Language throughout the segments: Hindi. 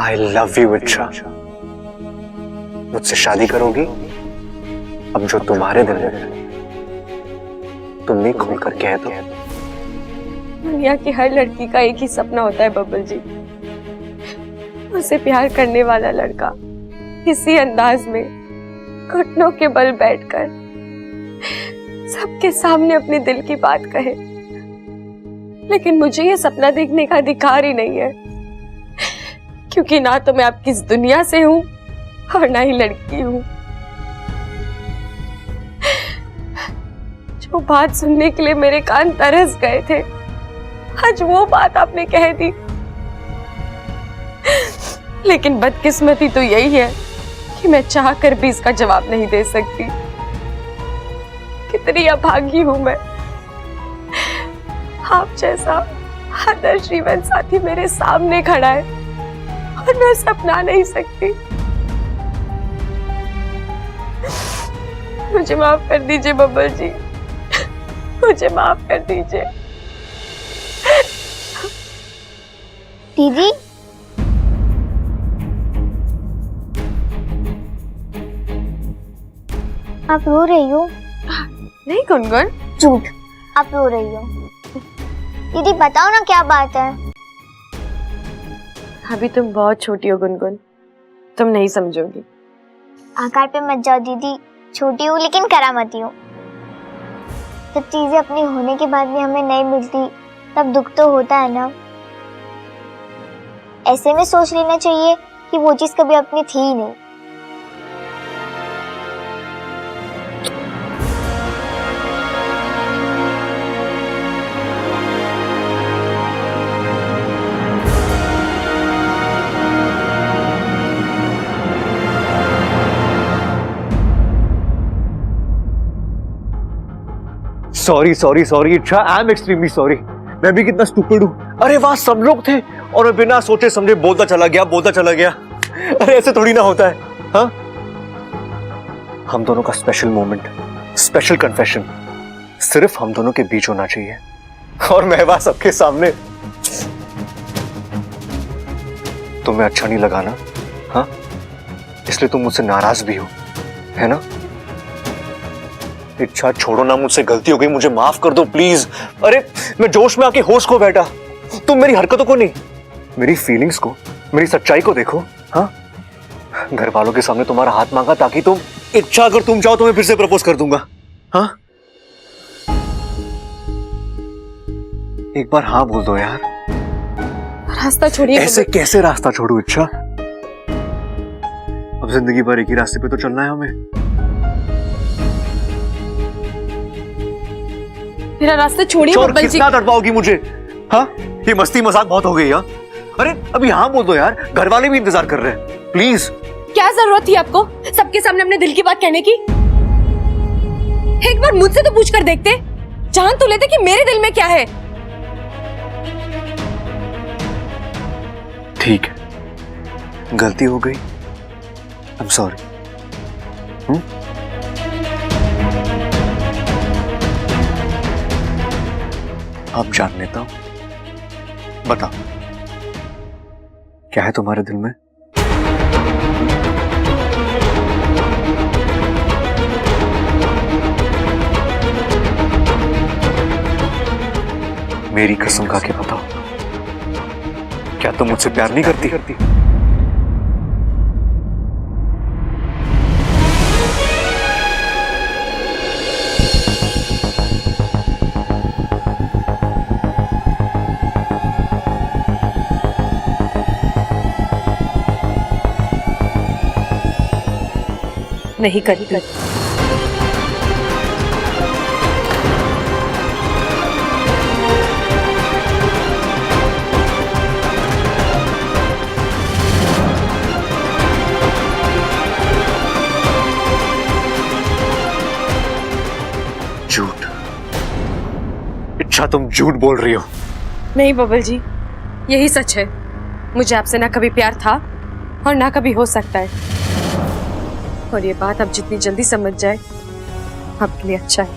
I love you, इच्छा। मुझसे शादी करोगी? अब जो तुम्हारे दिल में है, तुम नहीं खोल कर कह दो। दुनिया की हर लड़की का एक ही सपना होता है बब्बल जी, उसे प्यार करने वाला लड़का इसी अंदाज में घुटनों के बल बैठकर सबके सामने अपने दिल की बात कहे। लेकिन मुझे ये सपना देखने का अधिकार ही नहीं है, क्योंकि ना तो मैं आपकी इस दुनिया से हूं और ना ही लड़की हूं। जो बात सुनने के लिए मेरे कान तरस गए थे, आज वो बात आपने कह दी। लेकिन बदकिस्मती तो यही है कि मैं चाहकर भी इसका जवाब नहीं दे सकती। कितनी अभागी हूं मैं। आप जैसा आदर्श जीवन साथी मेरे सामने खड़ा है और मैं उसे अपना नहीं सकती। मुझे माफ कर दीजिए बब्बल जी, मुझे माफ कर दीजिए। दीदी, आप रो रही हो? नहीं गुनगुन, झूठ, आप रो रही हो। दीदी बताओ ना क्या बात है। अभी तुम बहुत छोटी हो गुनगुन, तुम नहीं समझोगी। आकार पे मत जाओ दीदी, छोटी हूँ लेकिन करामती हूँ। जब चीजें अपनी होने के बाद भी हमें नहीं मिलती तब दुख तो होता है ना। ऐसे में सोच लेना चाहिए कि वो चीज कभी अपनी थी ही नहीं। सॉरी सॉरी सॉरी इच्छा, आई एम एक्सट्रीमली सॉरी। मैं भी कितना स्टूपिड हूँ। अरे वहां सब लोग थे और मैं बिना सोचे समझे बोलता चला गया। अरे ऐसे थोड़ी ना होता है। हाँ, हम दोनों का स्पेशल मोमेंट, स्पेशल कन्फेशन सिर्फ हम दोनों के बीच होना चाहिए, और मैं वहां सबके सामने। तुम्हें अच्छा नहीं लगा ना? हाँ, इसलिए तुम मुझसे नाराज भी हो, है ना? इच्छा छोड़ो ना, मुझसे गलती हो गई, मुझे माफ कर दो प्लीज। अरे मैं जोश में आके होश को बैठा। तुम मेरी हरकतों को नहीं, मेरी फीलिंग्स को, मेरी सच्चाई को देखो। हाँ, घर वालों के सामने तुम्हारा हाथ मांगा ताकि तुम, इच्छा अगर तुम चाहो तो मैं फिर से प्रपोज कर दूंगा। हाँ, एक बार हाँ बोल दो यार। रास्ता छोड़िए। ऐसे कैसे रास्ता छोड़ू इच्छा? अब जिंदगी भर एक ही रास्ते पे तो चलना है हमें। मेरा रास्ता छोड़िए बब्बल जी। कितना तड़पाओगी मुझे? हाँ, ये मस्ती मजाक बहुत हो गई। हाँ, अरे अभी हाँ बोल दो यार, घर वाले भी इंतजार कर रहे हैं, प्लीज। क्या जरूरत थी आपको सबके सामने अपने दिल की बात कहने की? एक बार मुझसे तो पूछ कर देखते, जान तो लेते कि मेरे दिल में क्या है। ठीक है, गलती हो गई, आई एम सॉरी। अब जान लेता हूं, बताओ क्या है तुम्हारे दिल में? मेरी कसम खा के बताओ, क्या तुम मुझसे प्यार नहीं करती? नहीं करती। झूठ। इच्छा, तुम झूठ बोल रही हो। नहीं बब्बल जी, यही सच है। मुझे आपसे ना कभी प्यार था और ना कभी हो सकता है, और ये बात आप जितनी जल्दी समझ जाए आपके लिए अच्छा है।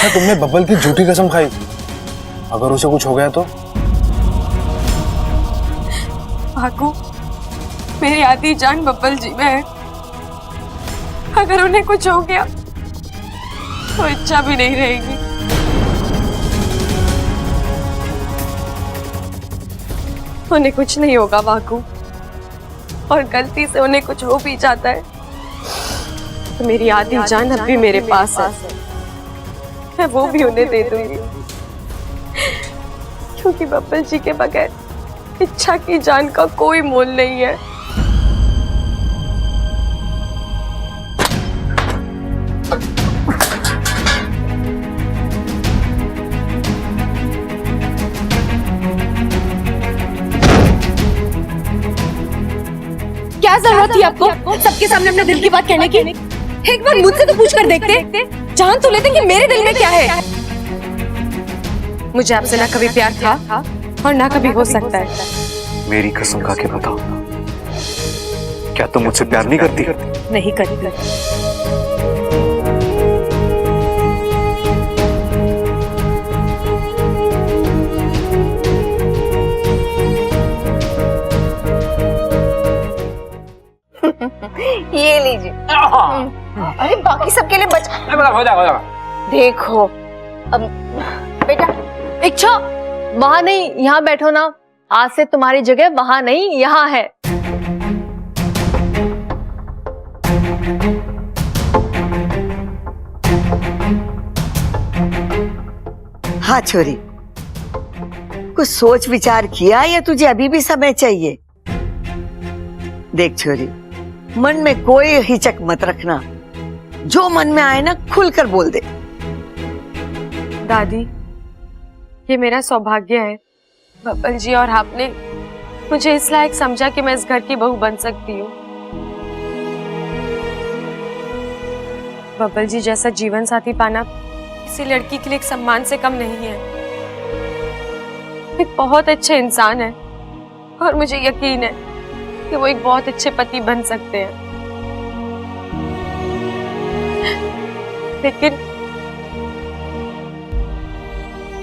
अच्छा तुमने बब्बल की झूठी कसम खाई, अगर उसे कुछ हो गया तो? भागू, मेरी आधी जान बब्बल जी में है। अगर उन्हें कुछ हो गया तो इच्छा भी नहीं रहेगी। उन्हें कुछ नहीं होगा भागू, और गलती से उन्हें कुछ हो भी जाता है तो मेरी आधी जान अब भी मेरे पास है। मैं वो भी उन्हें दे दूंगी, क्योंकि बब्बल जी के बगैर इच्छा की जान का कोई मोल नहीं है। क्या जरूरत थी आपको सबके सामने अपने दिल की बात कहने की? एक बार मुझसे तो पूछ कर देखते, जान तो लेते कि मेरे दिल में क्या है। मुझे आपसे ना कभी प्यार था और ना कभी हो सकता है। मेरी कसम खा के बताओ, क्या तुम मुझसे प्यार नहीं करती? नहीं करती। ये लीजिए। अरे बाकी सबके लिए बच। हो जा। देखो अब बेटा, इच्छा वहां नहीं, यहाँ बैठो ना। आज से तुम्हारी जगह वहां नहीं, यहाँ है। हाँ छोरी, कुछ सोच विचार किया या तुझे अभी भी समय चाहिए? देख छोरी, मन में कोई हिचक मत रखना, जो मन में आए ना खुलकर बोल दे। दादी, ये मेरा सौभाग्य है। बब्बल जी और आपने मुझे इस लायक समझा कि मैं इस घर की बहू बन सकती हूँ। बब्बल जी जैसा जीवन साथी पाना किसी लड़की के लिए एक सम्मान से कम नहीं है। एक बहुत अच्छे इंसान है और मुझे यकीन है कि वो एक बहुत अच्छे पति बन सकते हैं।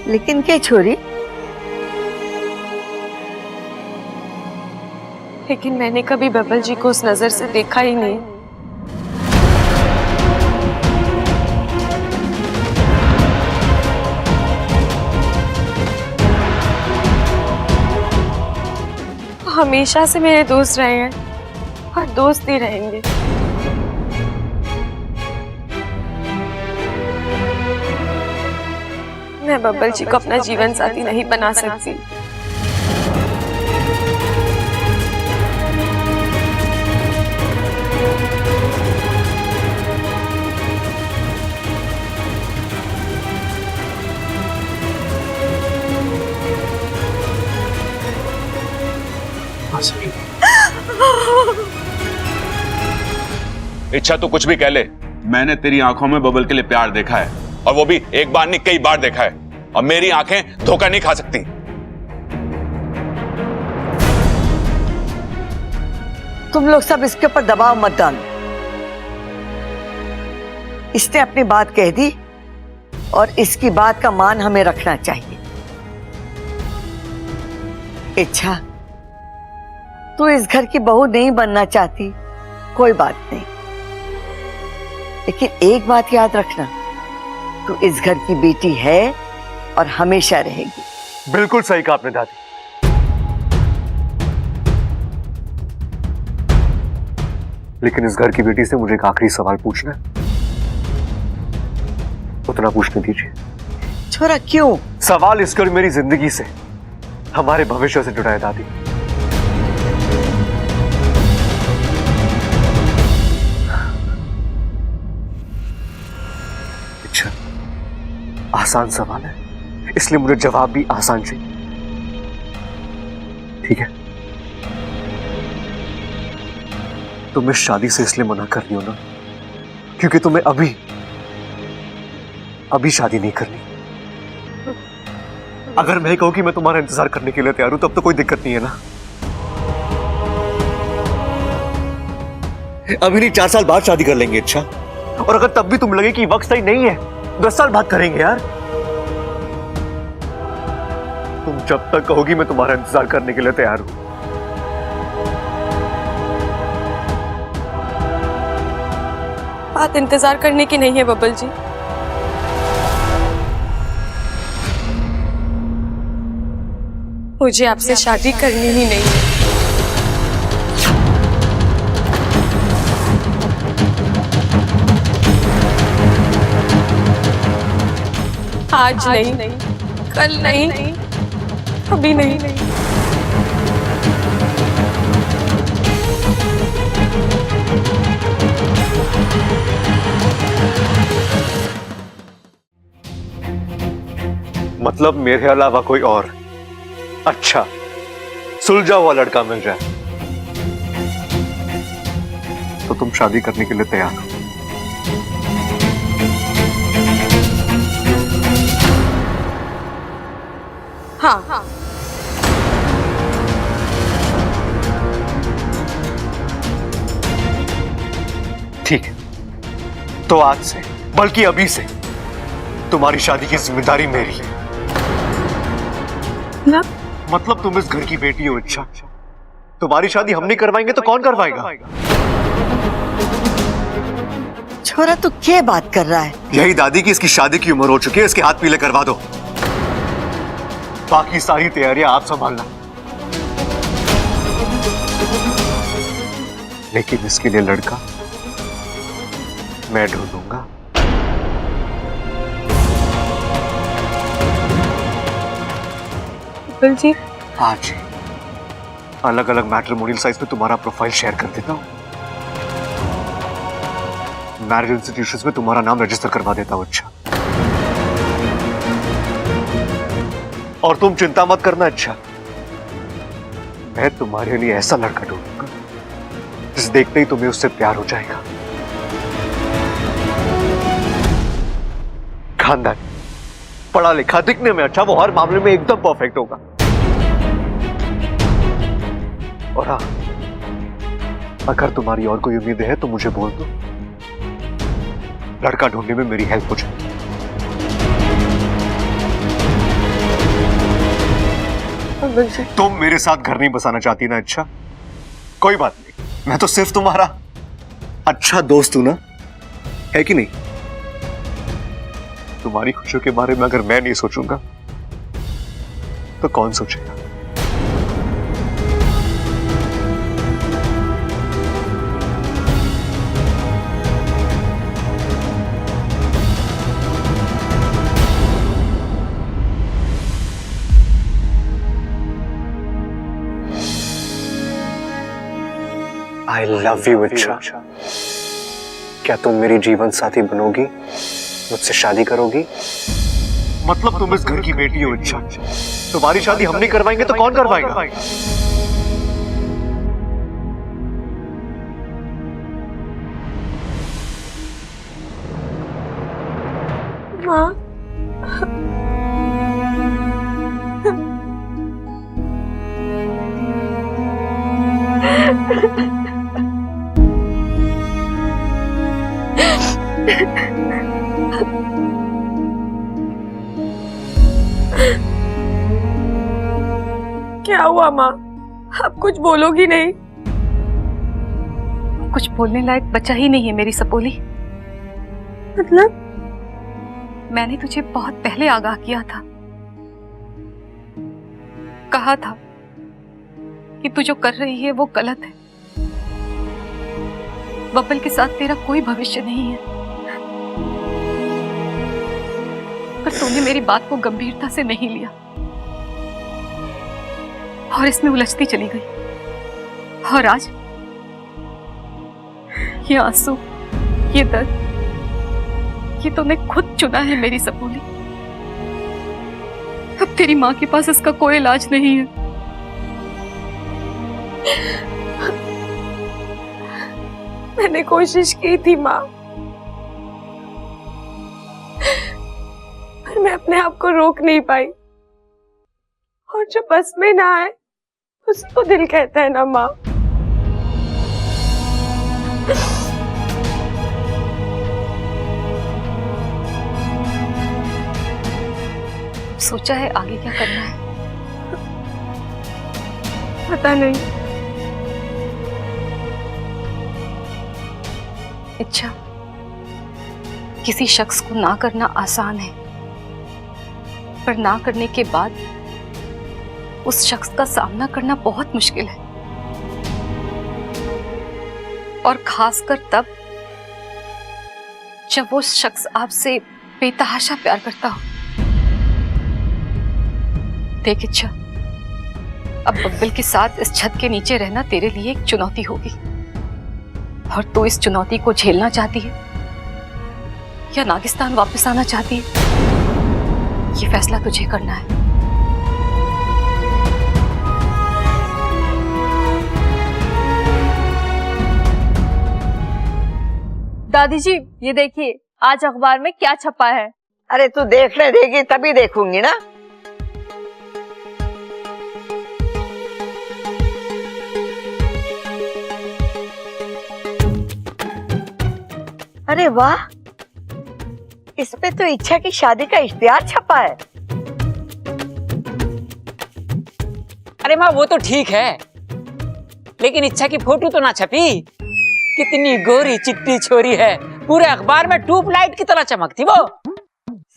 लेकिन क्या छोरी? लेकिन मैंने कभी बब्बल जी को उस नजर से देखा ही नहीं। हमेशा से मेरे दोस्त रहे हैं और दोस्त ही रहेंगे। मैं बब्बल जी को अपना जीवन साथी नहीं बना सकती। इच्छा तो कुछ भी कह ले, मैंने तेरी आंखों में बबल के लिए प्यार देखा है, और वो भी एक बार नहीं कई बार देखा है। और मेरी आंखें धोखा नहीं खा सकती। तुम लोग सब इसके ऊपर दबाव मत डालो। इसने अपनी बात कह दी और इसकी बात का मान हमें रखना चाहिए। इच्छा, तू इस घर की बहू नहीं बनना चाहती, कोई बात नहीं, लेकिन एक बात याद रखना, तू इस घर की बेटी है और हमेशा रहेगी। बिल्कुल सही कहा आपने दादी। लेकिन इस घर की बेटी से मुझे एक आखिरी सवाल पूछना है, उतना पूछने दीजिए। छोरा क्यों? सवाल इस घर मेरी जिंदगी से, हमारे भविष्य से जुड़ा है दादी। अच्छा, आसान सवाल है, इसलिए मुझे जवाब भी आसान चाहिए, ठीक है? तुम इस शादी से इसलिए मना कर रही हो ना क्योंकि तुम्हें अभी शादी नहीं करनी। अगर मैं कहूं कि मैं तुम्हारा इंतजार करने के लिए तैयार हूं तब तो कोई दिक्कत नहीं है ना। अभी नहीं, 4 साल बाद शादी कर लेंगे। अच्छा, और अगर तब भी तुम लगे कि वक्त सही नहीं है, 10 साल बाद करेंगे यार। तुम जब तक कहोगी मैं तुम्हारा इंतजार करने के लिए तैयार हूं। बात इंतजार करने की नहीं है बबल जी। मुझे आपसे शादी करनी ही नहीं है। आज नहीं, कल नहीं, अभी नहीं। मतलब मेरे अलावा कोई और अच्छा सुलझा हुआ लड़का मिल जाए तो तुम शादी करने के लिए तैयार हो? हाँ। ठीक है, तो आज से बल्कि अभी से तुम्हारी शादी की जिम्मेदारी मेरी है। मतलब तुम इस घर की बेटी हो इच्छा, तुम्हारी शादी हम नहीं करवाएंगे तो कौन करवाएगा? छोरा तू क्या बात कर रहा है? यही दादी की इसकी शादी की उम्र हो चुकी है, इसके हाथ पीले करवा दो। बाकी सारी तैयारियां आप संभालना, लेकिन इसके लिए लड़का मैं ढूंढूंगा। बबल जी, आज ही अलग अलग मैट्रिमोनियल साइट्स पे तुम्हारा प्रोफाइल शेयर कर देता हूं, मैरिज इंस्टीट्यूशंस में तुम्हारा नाम रजिस्टर करवा देता हूं। अच्छा, और तुम चिंता मत करना अच्छा, मैं तुम्हारे लिए ऐसा लड़का ढूंढूंगा जिस देखते ही तुम्हें उससे प्यार हो जाएगा। खानदानी, पढ़ा लिखा, दिखने में अच्छा, वो हर मामले में एकदम परफेक्ट होगा। और हाँ, अगर तुम्हारी और कोई उम्मीद है तो मुझे बोल दो, लड़का ढूंढने में मेरी हेल्प हो जाएगी। तुम मेरे साथ घर नहीं बसाना चाहती ना? अच्छा, कोई बात नहीं, मैं तो सिर्फ तुम्हारा अच्छा दोस्त हूं ना, है कि नहीं? तुम्हारी खुशियों के बारे में अगर मैं नहीं सोचूंगा तो कौन सोचेगा? I love you, इच्छा। क्या तुम मेरी जीवन साथी बनोगी, मुझसे शादी करोगी? मतलब तुम इस घर की बेटी हो इच्छा, तुम्हारी शादी हम नहीं करवाएंगे तो कौन करवाएगा? माँ, क्या हुआ माँ? आप कुछ बोलोगी नहीं? कुछ बोलने लायक बचा ही नहीं है मेरी सपोली। मतलब? मैंने तुझे बहुत पहले आगाह किया था, कहा था कि तू जो कर रही है वो गलत है। बब्बल के साथ तेरा कोई भविष्य नहीं है, पर तूने मेरी बात को गंभीरता से नहीं लिया और इसमें उलझती चली गई। और आज ये आंसू, ये दर्द, ये तूने खुद चुना है मेरी सपोली। अब तेरी माँ के पास इसका कोई इलाज नहीं है। मैंने कोशिश की थी माँ, पर मैं अपने आप को रोक नहीं पाई, और जो बस में ना आए उसको दिल कहता है ना माँ। सोचा है आगे क्या करना है? पता नहीं। इच्छा, किसी शख्स को ना करना आसान है, पर ना करने के बाद उस शख्स का सामना करना बहुत मुश्किल है, और खासकर तब जब वो शख्स आपसे बेतहाशा प्यार करता हो। देख इच्छा, अब बब्बल के साथ इस छत के नीचे रहना तेरे लिए एक चुनौती होगी, और तू इस चुनौती को झेलना चाहती है या नागिस्तान वापस आना चाहती है, ये फैसला तुझे करना है। दादी जी, ये देखिए आज अखबार में क्या छपा है। अरे तू देखने देगी तभी देखूंगी ना। अरे वाह, इसमें तो इच्छा की शादी का इश्तिहार छपा है। अरे माँ वो तो ठीक है, लेकिन इच्छा की फोटो तो ना छपी। कितनी गोरी चिट्टी छोरी है, पूरे अखबार में ट्यूबलाइट की तरह चमकती वो।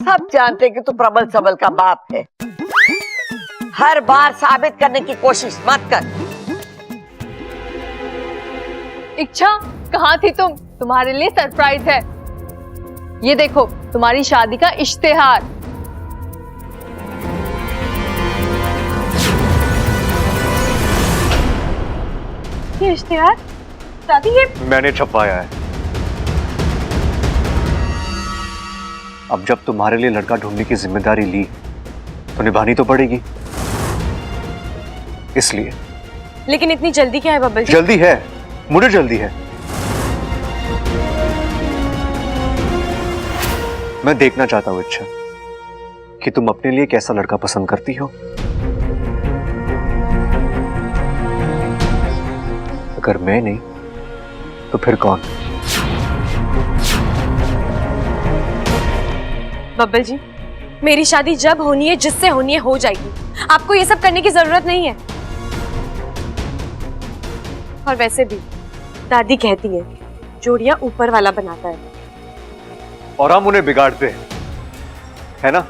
सब जानते कि तू प्रबल सबल का बाप है, हर बार साबित करने की कोशिश मत कर। इच्छा, कहाँ थी तुम? तुम्हारे लिए सरप्राइज है। ये देखो तुम्हारी शादी का इश्तिहार। ये इश्तिहार दादी, ये मैंने छपवाया है। अब जब तुम्हारे लिए लड़का ढूंढने की जिम्मेदारी ली तो निभानी तो पड़ेगी, इसलिए। लेकिन इतनी जल्दी क्या है बब्बल जी? जल्दी है, मुझे जल्दी है। मैं देखना चाहता हूं इच्छा कि तुम अपने लिए कैसा लड़का पसंद करती हो। अगर मैं नहीं तो फिर कौन? बब्बल जी, मेरी शादी जब होनी है, जिससे होनी है, हो जाएगी। आपको ये सब करने की जरूरत नहीं है। और वैसे भी दादी कहती है जोड़ियां ऊपर वाला बनाता है, और हम उन्हें बिगाड़ते हैं, है ना?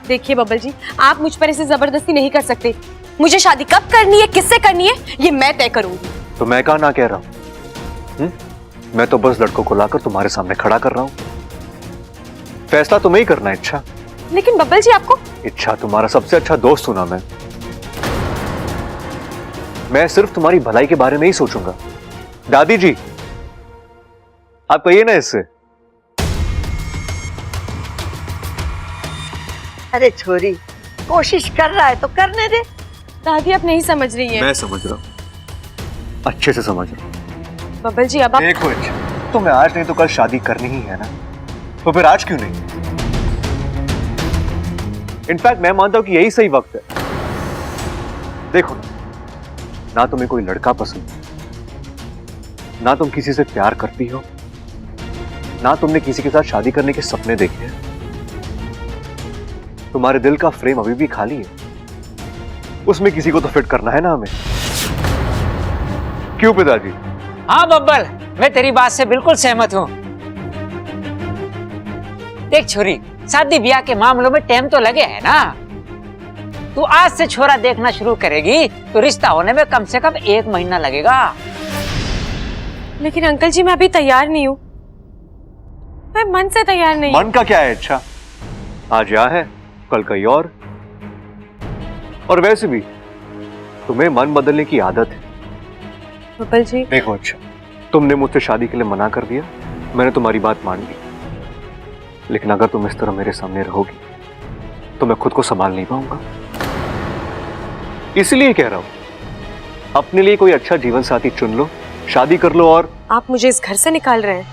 देखिए बब्बल जी, आप मुझ पर ऐसे जबरदस्ती नहीं कर सकते। मुझे शादी कब करनी है, किससे करनी है, ये मैं तय करूंगी। तो मैं कहा ना कह रहा हूं? मैं तो बस लड़कों को लाकर तुम्हारे सामने खड़ा कर रहा हूं। फैसला तुम्हें ही करना है इच्छा। लेकिन बब्बल जी आपको। इच्छा तुम्हारा सबसे अच्छा दोस्त हूं ना मैं सिर्फ तुम्हारी भलाई के बारे में ही सोचूंगा। दादी जी, आप कहिए ना इससे। अरे छोरी, कोशिश कर रहा है तो करने दे। दादी आप नहीं समझ रही है। मैं समझ रहा हूं, अच्छे से समझ रहा हूं। बब्बल जी अब आप देखो इच्छा, तुम्हें आज नहीं तो कल शादी करनी ही है ना, तो फिर आज क्यों नहीं? इनफैक्ट मैं मानता हूं कि यही सही वक्त है। देखो ना तुम्हें कोई लड़का पसंद, ना तुम किसी से प्यार करती हो, ना तुमने किसी के साथ शादी करने के सपने देखे हैं। तुम्हारे दिल का फ्रेम अभी भी खाली है, उसमें किसी को तो फिट करना है ना हमें। क्यों पिताजी? हाँ बब्बल, मैं तेरी बात से बिल्कुल सहमत हूँ। देख छोरी, शादी ब्याह के मामलों में टाइम तो लगे है ना। तू आज से छोरा देखना शुरू करेगी तो रिश्ता होने में कम से कम 1 महीना लगेगा। लेकिन अंकल जी मैं अभी तैयार नहीं हूँ, मैं मन से तैयार नहीं। मन का क्या है इच्छा? आज यहाँ है, कल कहीं और वैसे भी तुम्हें मन बदलने की आदत है। बब्बल जी देखो अच्छा, तुमने मुझसे शादी के लिए मना कर दिया, मैंने तुम्हारी बात मान ली, लेकिन अगर तुम इस तरह मेरे सामने रहोगी तो मैं खुद को संभाल नहीं पाऊंगा। इसलिए कह रहा हूं, अपने लिए कोई अच्छा जीवन साथी चुन लो, शादी कर लो। और आप मुझे इस घर से निकाल रहे हैं?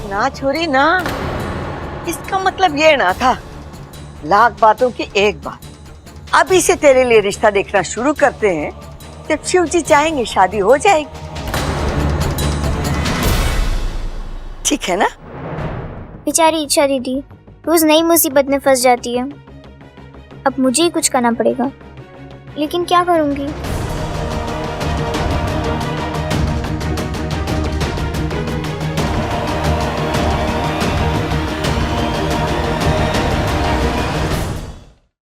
ना छोरी ना, इसका मतलब ये ना था। लाख बातों की एक बात, अभी से तेरे लिए रिश्ता देखना शुरू करते हैं, जब शिव जी चाहेंगे शादी हो जाएगी। ठीक है ना? बेचारी इच्छा दीदी रोज नई मुसीबत में फंस जाती है। अब मुझे ही कुछ करना पड़ेगा, लेकिन क्या करूंगी?